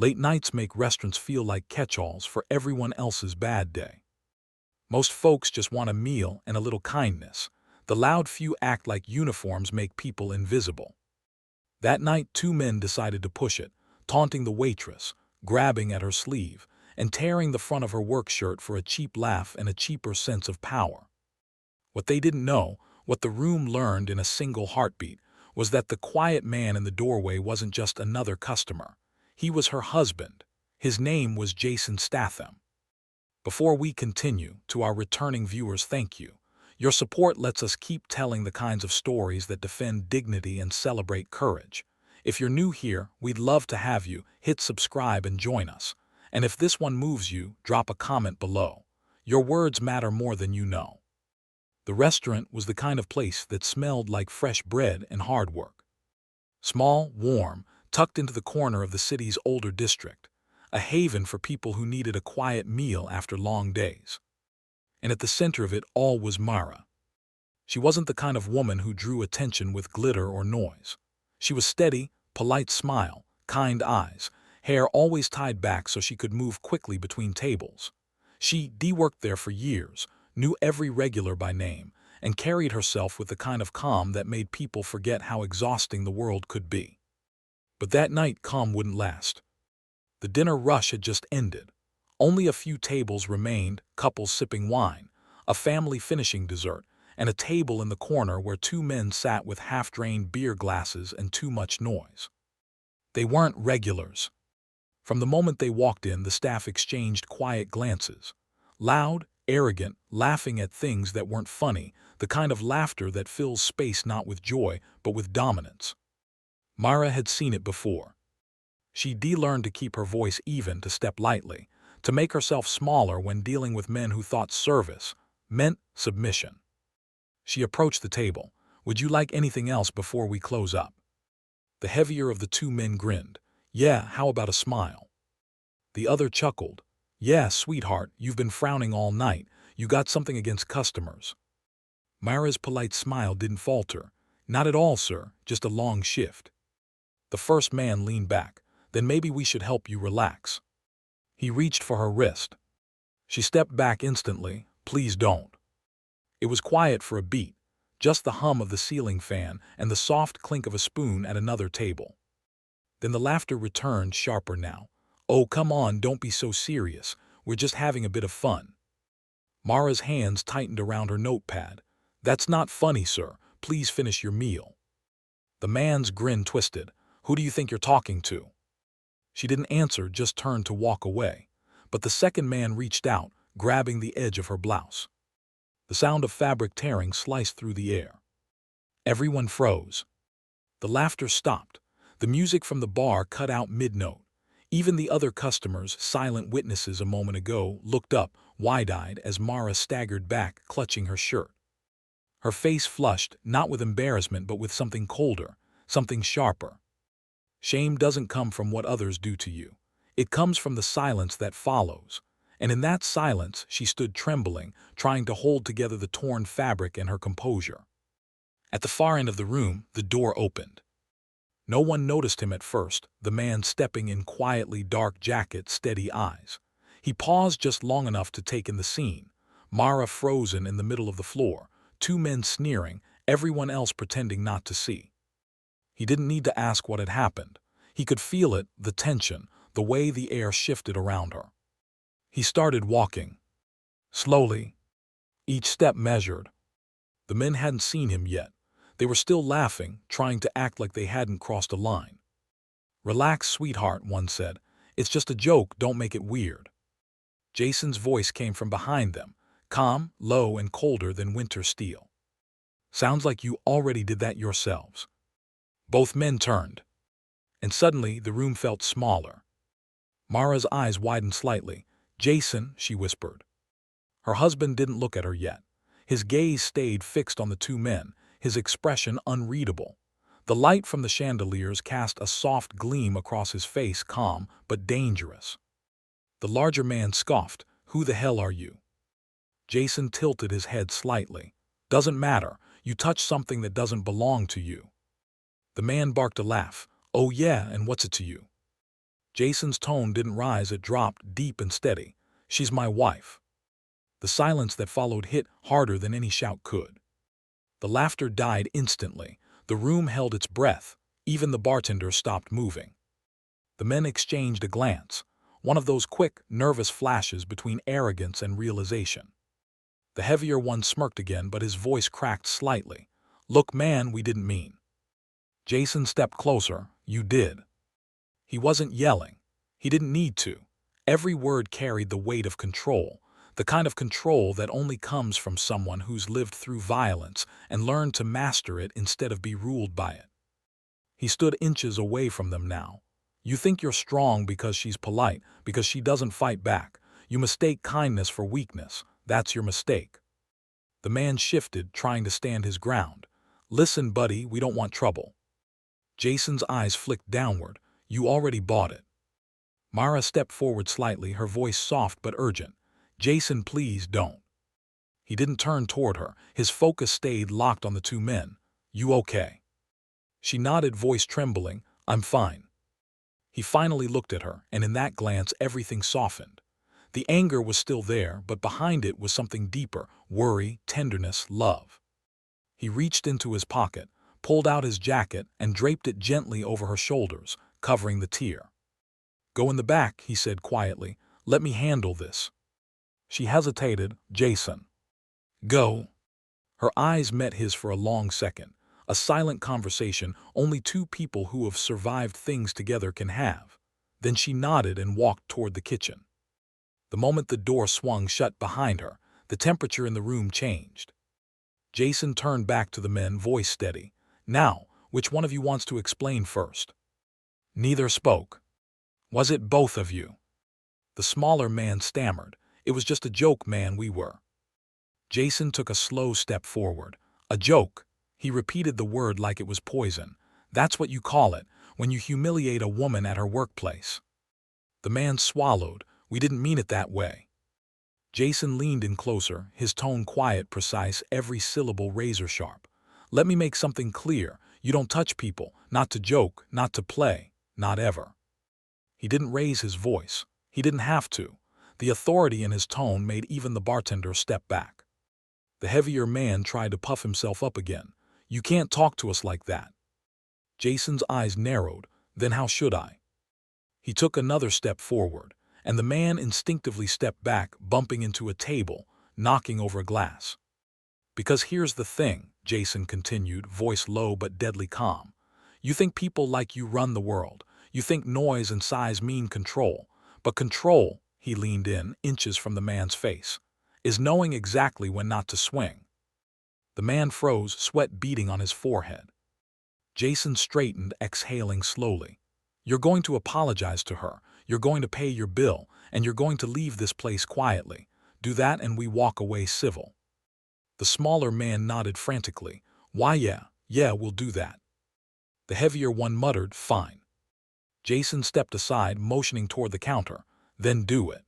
Late nights make restaurants feel like catch-alls for everyone else's bad day. Most folks just want a meal and a little kindness. The loud few act like uniforms make people invisible. That night, two men decided to push it, taunting the waitress, grabbing at her sleeve, and tearing the front of her work shirt for a cheap laugh and a cheaper sense of power. What they didn't know, what the room learned in a single heartbeat, was that the quiet man in the doorway wasn't just another customer. He was her husband. His name was Jason Statham. Before we continue, to our returning viewers, thank you. Your support lets us keep telling the kinds of stories that defend dignity and celebrate courage. If you're new here, we'd love to have you. Hit subscribe and join us. And if this one moves you, drop a comment below. Your words matter more than you know. The restaurant was the kind of place that smelled like fresh bread and hard work. Small, warm, tucked into the corner of the city's older district, a haven for people who needed a quiet meal after long days. And at the center of it all was Mara. She wasn't the kind of woman who drew attention with glitter or noise. She was steady, polite smile, kind eyes, hair always tied back so she could move quickly between tables. She worked there for years, knew every regular by name, and carried herself with the kind of calm that made people forget how exhausting the world could be. But that night, calm wouldn't last. The dinner rush had just ended. Only a few tables remained, couples sipping wine, a family finishing dessert, and a table in the corner where two men sat with half-drained beer glasses and too much noise. They weren't regulars. From the moment they walked in, the staff exchanged quiet glances. Loud, arrogant, laughing at things that weren't funny, the kind of laughter that fills space not with joy, but with dominance. Mara had seen it before. She learned to keep her voice even, to step lightly, to make herself smaller when dealing with men who thought service meant submission. She approached the table. "Would you like anything else before we close up?" The heavier of the two men grinned. "Yeah, how about a smile?" The other chuckled. "Yeah, sweetheart, you've been frowning all night. You got something against customers?" Mara's polite smile didn't falter. "Not at all, sir, just a long shift." The first man leaned back. "Then maybe we should help you relax." He reached for her wrist. She stepped back instantly. "Please don't." It was quiet for a beat, just the hum of the ceiling fan and the soft clink of a spoon at another table. Then the laughter returned, sharper now. "Oh, come on, don't be so serious. We're just having a bit of fun." Mara's hands tightened around her notepad. "That's not funny, sir. Please finish your meal." The man's grin twisted. "Who do you think you're talking to?" She didn't answer, just turned to walk away. But the second man reached out, grabbing the edge of her blouse. The sound of fabric tearing sliced through the air. Everyone froze. The laughter stopped. The music from the bar cut out mid-note. Even the other customers, silent witnesses a moment ago, looked up, wide-eyed, as Mara staggered back, clutching her shirt. Her face flushed, not with embarrassment but with something colder, something sharper. Shame doesn't come from what others do to you. It comes from the silence that follows. And in that silence, she stood trembling, trying to hold together the torn fabric and her composure. At the far end of the room, the door opened. No one noticed him at first, the man stepping in quietly, dark jacket, steady eyes. He paused just long enough to take in the scene. Mara frozen in the middle of the floor, two men sneering, everyone else pretending not to see. He didn't need to ask what had happened. He could feel it, the tension, the way the air shifted around her. He started walking. Slowly. Each step measured. The men hadn't seen him yet. They were still laughing, trying to act like they hadn't crossed a line. "Relax, sweetheart," one said. "It's just a joke, don't make it weird." Jason's voice came from behind them, calm, low, and colder than winter steel. "Sounds like you already did that yourselves." Both men turned. And suddenly, the room felt smaller. Mara's eyes widened slightly. "Jason," she whispered. Her husband didn't look at her yet. His gaze stayed fixed on the two men, his expression unreadable. The light from the chandeliers cast a soft gleam across his face, calm but dangerous. The larger man scoffed. "Who the hell are you?" Jason tilted his head slightly. "Doesn't matter. You touched something that doesn't belong to you." The man barked a laugh. "Oh yeah, and what's it to you?" Jason's tone didn't rise, it dropped, deep and steady. She's my wife. The silence that followed hit harder than any shout could. The laughter died instantly. The room held its breath. Even the bartender stopped moving. The men exchanged a glance, one of those quick, nervous flashes between arrogance and realization. The heavier one smirked again, but his voice cracked slightly. "Look, man, we didn't mean." Jason stepped closer. "You did." He wasn't yelling. He didn't need to. Every word carried the weight of control, the kind of control that only comes from someone who's lived through violence and learned to master it instead of be ruled by it. He stood inches away from them now. "You think you're strong because she's polite, because she doesn't fight back. You mistake kindness for weakness. That's your mistake." The man shifted, trying to stand his ground. "Listen, buddy, we don't want trouble." Jason's eyes flicked downward. "You already bought it." Mara stepped forward slightly, her voice soft but urgent. "Jason, please don't." He didn't turn toward her. His focus stayed locked on the two men. "You okay?" She nodded, voice trembling. "I'm fine." He finally looked at her, and in that glance everything softened. The anger was still there, but behind it was something deeper: worry, tenderness, love. He reached into his pocket, pulled out his jacket, and draped it gently over her shoulders, covering the tear. "Go in the back," he said quietly. "Let me handle this." She hesitated. "Jason." "Go." Her eyes met his for a long second, a silent conversation only two people who have survived things together can have. Then she nodded and walked toward the kitchen. The moment the door swung shut behind her, the temperature in the room changed. Jason turned back to the men, voice steady. "Now, which one of you wants to explain first?" Neither spoke. "Was it both of you?" The smaller man stammered. "It was just a joke, man, we were." Jason took a slow step forward. "A joke?" He repeated the word like it was poison. "That's what you call it, when you humiliate a woman at her workplace." The man swallowed. "We didn't mean it that way." Jason leaned in closer, his tone quiet, precise, every syllable razor sharp. "Let me make something clear. You don't touch people, not to joke, not to play, not ever." He didn't raise his voice. He didn't have to. The authority in his tone made even the bartender step back. The heavier man tried to puff himself up again. "You can't talk to us like that." Jason's eyes narrowed. "Then how should I?" He took another step forward, and the man instinctively stepped back, bumping into a table, knocking over a glass. "Because here's the thing," Jason continued, voice low but deadly calm. "You think people like you run the world. You think noise and size mean control. But control," he leaned in, inches from the man's face, "is knowing exactly when not to swing." The man froze, sweat beading on his forehead. Jason straightened, exhaling slowly. "You're going to apologize to her. You're going to pay your bill, and you're going to leave this place quietly. Do that and we walk away civil." The smaller man nodded frantically. "Why, yeah, we'll do that." The heavier one muttered, "Fine." Jason stepped aside, motioning toward the counter. "Then do it."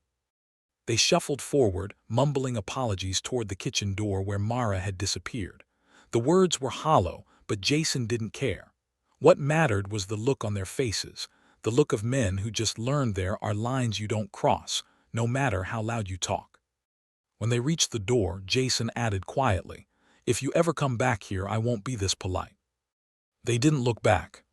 They shuffled forward, mumbling apologies toward the kitchen door where Mara had disappeared. The words were hollow, but Jason didn't care. What mattered was the look on their faces, the look of men who just learned there are lines you don't cross, no matter how loud you talk. When they reached the door, Jason added quietly, "If you ever come back here, I won't be this polite." They didn't look back.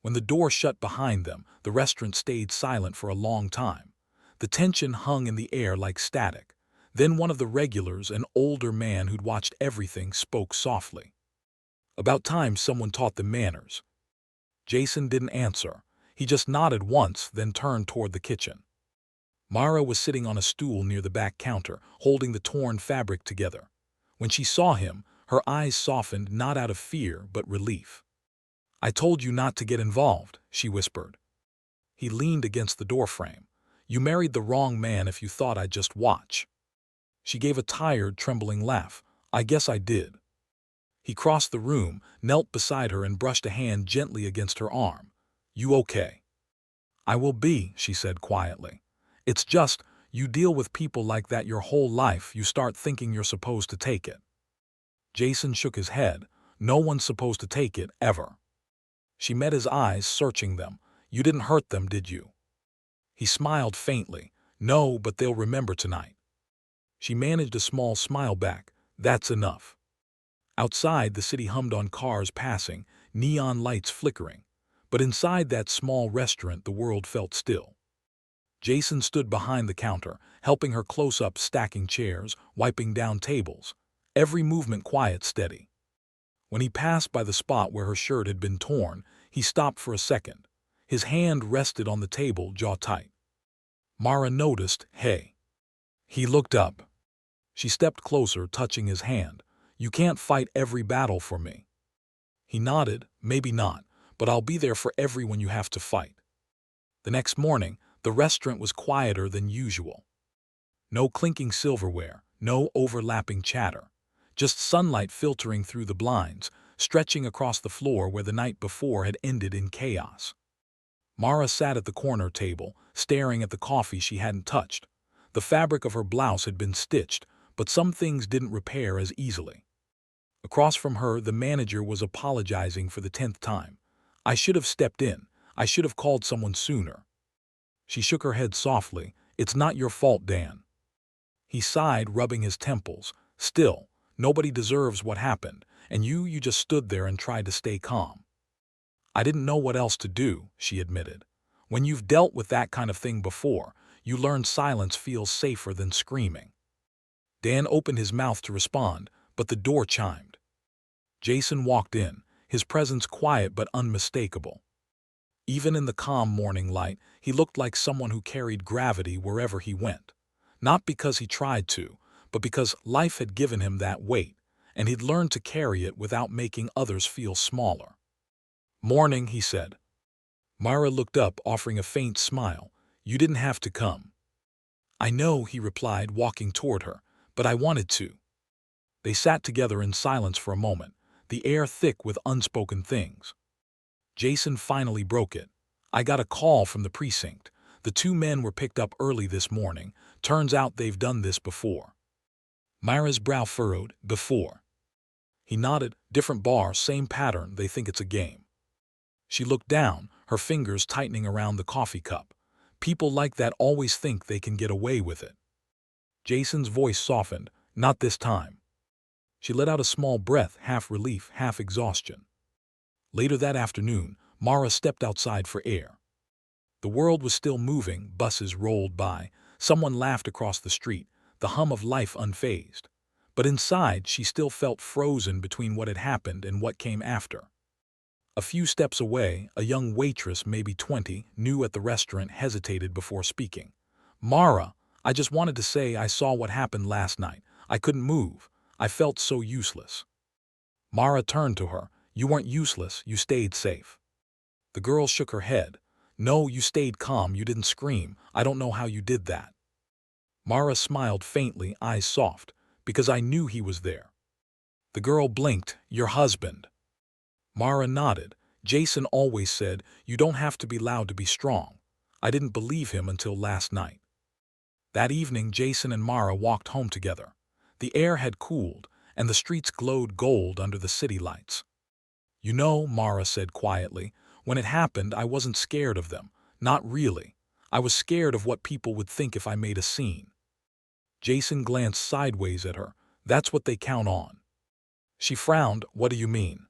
When the door shut behind them, the restaurant stayed silent for a long time. The tension hung in the air like static. Then one of the regulars, an older man who'd watched everything, spoke softly. "About time someone taught them manners." Jason didn't answer. He just nodded once, then turned toward the kitchen. Mara was sitting on a stool near the back counter, holding the torn fabric together. When she saw him, her eyes softened, not out of fear, but relief. "I told you not to get involved," she whispered. He leaned against the doorframe. "You married the wrong man if you thought I'd just watch." She gave a tired, trembling laugh. "I guess I did." He crossed the room, knelt beside her and brushed a hand gently against her arm. "You okay?" "I will be," she said quietly. "It's just, you deal with people like that your whole life, you start thinking you're supposed to take it." Jason shook his head. "No one's supposed to take it, ever." She met his eyes, searching them. "You didn't hurt them, did you?" He smiled faintly. No, but they'll remember tonight. She managed a small smile back. That's enough. Outside, the city hummed on cars passing, neon lights flickering. But inside that small restaurant, the world felt still. Jason stood behind the counter, helping her close up, stacking chairs, wiping down tables. Every movement quiet, steady. When he passed by the spot where her shirt had been torn, he stopped for a second. His hand rested on the table, jaw tight. Mara noticed. Hey. He looked up. She stepped closer, touching his hand. You can't fight every battle for me. He nodded. Maybe not, but I'll be there for everyone you have to fight. The next morning, the restaurant was quieter than usual. No clinking silverware, no overlapping chatter. Just sunlight filtering through the blinds, stretching across the floor where the night before had ended in chaos. Mara sat at the corner table, staring at the coffee she hadn't touched. The fabric of her blouse had been stitched, but some things didn't repair as easily. Across from her, the manager was apologizing for the 10th time. I should have stepped in. I should have called someone sooner. She shook her head softly. It's not your fault, Dan. He sighed, rubbing his temples. Still, nobody deserves what happened, and you just stood there and tried to stay calm. I didn't know what else to do, she admitted. When you've dealt with that kind of thing before, you learn silence feels safer than screaming. Dan opened his mouth to respond, but the door chimed. Jason walked in, his presence quiet but unmistakable. Even in the calm morning light, he looked like someone who carried gravity wherever he went. Not because he tried to, but because life had given him that weight, and he'd learned to carry it without making others feel smaller. Morning, he said. Mara looked up, offering a faint smile. You didn't have to come. I know, he replied, walking toward her, but I wanted to. They sat together in silence for a moment, the air thick with unspoken things. Jason finally broke it. I got a call from the precinct. The two men were picked up early this morning. Turns out they've done this before. Mara's brow furrowed. Before. He nodded. Different bar, same pattern. They think it's a game. She looked down, her fingers tightening around the coffee cup. People like that always think they can get away with it. Jason's voice softened. Not this time. She let out a small breath, half relief, half exhaustion. Later that afternoon, Mara stepped outside for air. The world was still moving, buses rolled by, someone laughed across the street, the hum of life unfazed. But inside, she still felt frozen between what had happened and what came after. A few steps away, a young waitress, maybe 20, new at the restaurant, hesitated before speaking. Mara, I just wanted to say I saw what happened last night. I couldn't move. I felt so useless. Mara turned to her. You weren't useless, you stayed safe. The girl shook her head. No, you stayed calm, you didn't scream. I don't know how you did that. Mara smiled faintly, eyes soft, because I knew he was there. The girl blinked. Your husband. Mara nodded. Jason always said, you don't have to be loud to be strong. I didn't believe him until last night. That evening, Jason and Mara walked home together. The air had cooled, and the streets glowed gold under the city lights. You know, Mara said quietly, when it happened, I wasn't scared of them. Not really. I was scared of what people would think if I made a scene. Jason glanced sideways at her. That's what they count on. She frowned. What do you mean?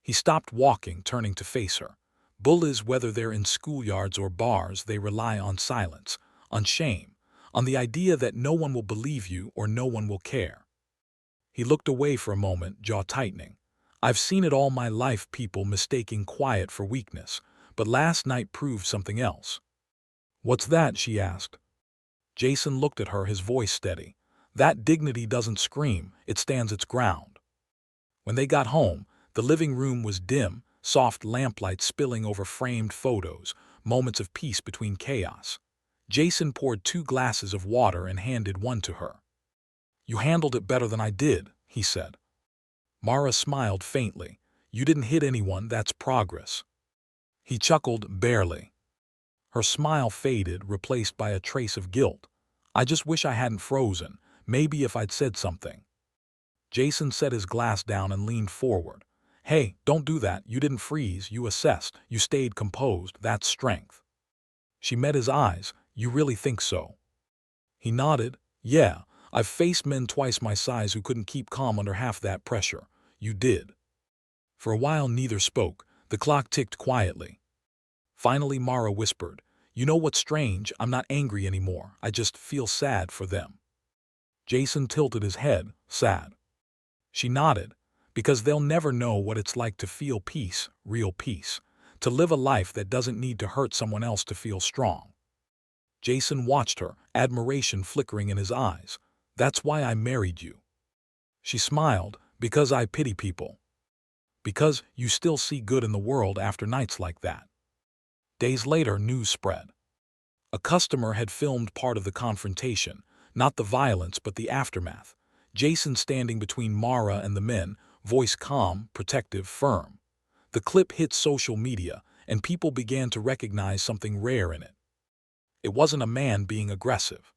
He stopped walking, turning to face her. Bullies, whether they're in schoolyards or bars, they rely on silence, on shame, on the idea that no one will believe you or no one will care. He looked away for a moment, jaw tightening. I've seen it all my life, people mistaking quiet for weakness, but last night proved something else. What's that? She asked. Jason looked at her, his voice steady. That dignity doesn't scream, it stands its ground. When they got home, the living room was dim, soft lamplight spilling over framed photos, moments of peace between chaos. Jason poured 2 glasses of water and handed one to her. You handled it better than I did, he said. Mara smiled faintly. You didn't hit anyone, that's progress. He chuckled, barely. Her smile faded, replaced by a trace of guilt. I just wish I hadn't frozen, maybe if I'd said something. Jason set his glass down and leaned forward. Hey, don't do that, you didn't freeze, you assessed, you stayed composed, that's strength. She met his eyes. You really think so? He nodded. Yeah, I've faced men twice my size who couldn't keep calm under half that pressure. You did. For a while neither spoke. The clock ticked quietly. Finally Mara whispered, you know what's strange? I'm not angry anymore. I just feel sad for them. Jason tilted his head. Sad. She nodded. Because they'll never know what it's like to feel peace, real peace. To live a life that doesn't need to hurt someone else to feel strong. Jason watched her, admiration flickering in his eyes. That's why I married you. She smiled. Because I pity people. Because you still see good in the world after nights like that. Days later, news spread. A customer had filmed part of the confrontation, not the violence but the aftermath. Jason standing between Mara and the men, voice calm, protective, firm. The clip hit social media, and people began to recognize something rare in it. It wasn't a man being aggressive.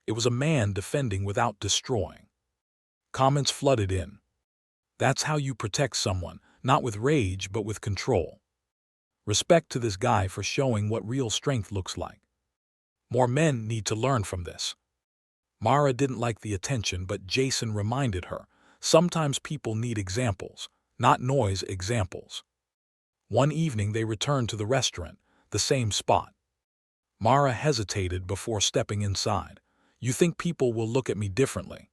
It was a man defending without destroying. Comments flooded in. That's how you protect someone, not with rage but with control. Respect to this guy for showing what real strength looks like. More men need to learn from this. Mara didn't like the attention, but Jason reminded her, sometimes people need examples, not noise examples. One evening they returned to the restaurant, the same spot. Mara hesitated before stepping inside. You think people will look at me differently?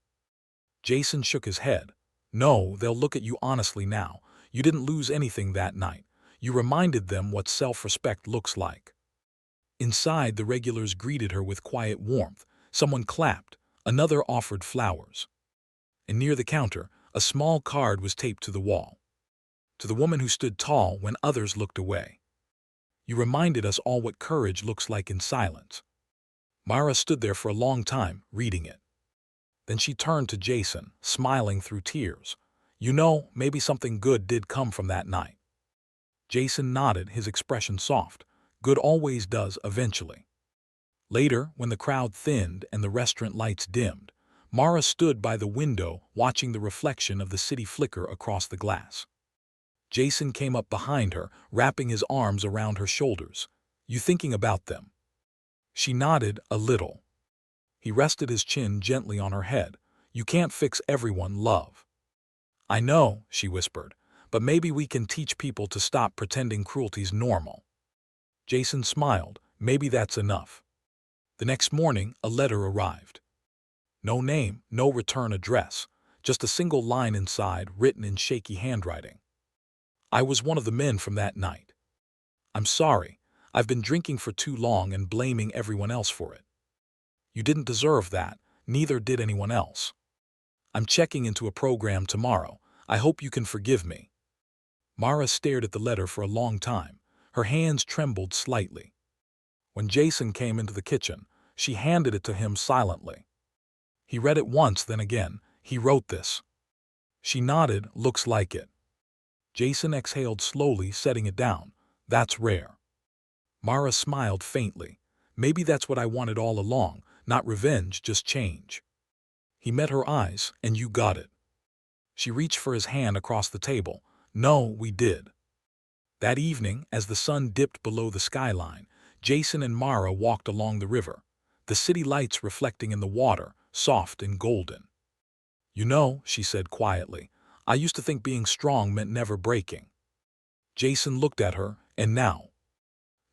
Jason shook his head. No, they'll look at you honestly now. You didn't lose anything that night. You reminded them what self-respect looks like. Inside, the regulars greeted her with quiet warmth. Someone clapped. Another offered flowers. And near the counter, a small card was taped to the wall. To the woman who stood tall when others looked away. You reminded us all what courage looks like in silence. Mara stood there for a long time, reading it. Then she turned to Jason, smiling through tears. You know, maybe something good did come from that night. Jason nodded, his expression soft. Good always does eventually. Later, when the crowd thinned and the restaurant lights dimmed, Mara stood by the window watching the reflection of the city flicker across the glass. Jason came up behind her, wrapping his arms around her shoulders. You thinking about them? She nodded a little. He rested his chin gently on her head. You can't fix everyone, love. I know, she whispered, but maybe we can teach people to stop pretending cruelty's normal. Jason smiled. Maybe that's enough. The next morning, a letter arrived. No name, no return address, just a single line inside, written in shaky handwriting. I was one of the men from that night. I'm sorry. I've been drinking for too long and blaming everyone else for it. You didn't deserve that, neither did anyone else. I'm checking into a program tomorrow. I hope you can forgive me. Mara stared at the letter for a long time. Her hands trembled slightly. When Jason came into the kitchen, she handed it to him silently. He read it once, then again. He wrote this. She nodded. Looks like it. Jason exhaled slowly, setting it down. That's rare. Mara smiled faintly. Maybe that's what I wanted all along, not revenge, just change. He met her eyes, and you got it. She reached for his hand across the table. No, we did. That evening, as the sun dipped below the skyline, Jason and Mara walked along the river, the city lights reflecting in the water, soft and golden. You know, she said quietly, I used to think being strong meant never breaking. Jason looked at her, and now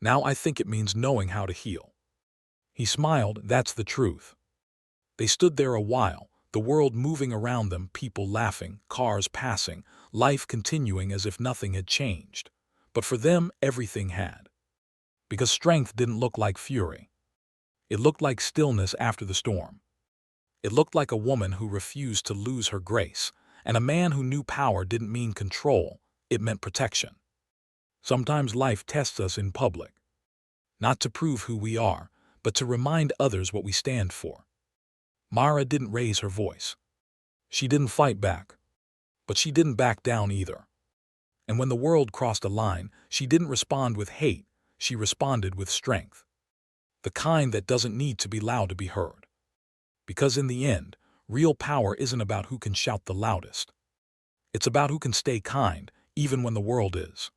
I think it means knowing how to heal. He smiled. That's the truth. They stood there a while, the world moving around them, people laughing, cars passing, life continuing as if nothing had changed. But for them, everything had. Because strength didn't look like fury. It looked like stillness after the storm. It looked like a woman who refused to lose her grace, and a man who knew power didn't mean control, it meant protection. Sometimes life tests us in public. Not to prove who we are, but to remind others what we stand for. Mara didn't raise her voice. She didn't fight back. But she didn't back down either. And when the world crossed a line, she didn't respond with hate, she responded with strength. The kind that doesn't need to be loud to be heard. Because in the end, real power isn't about who can shout the loudest. It's about who can stay kind, even when the world is.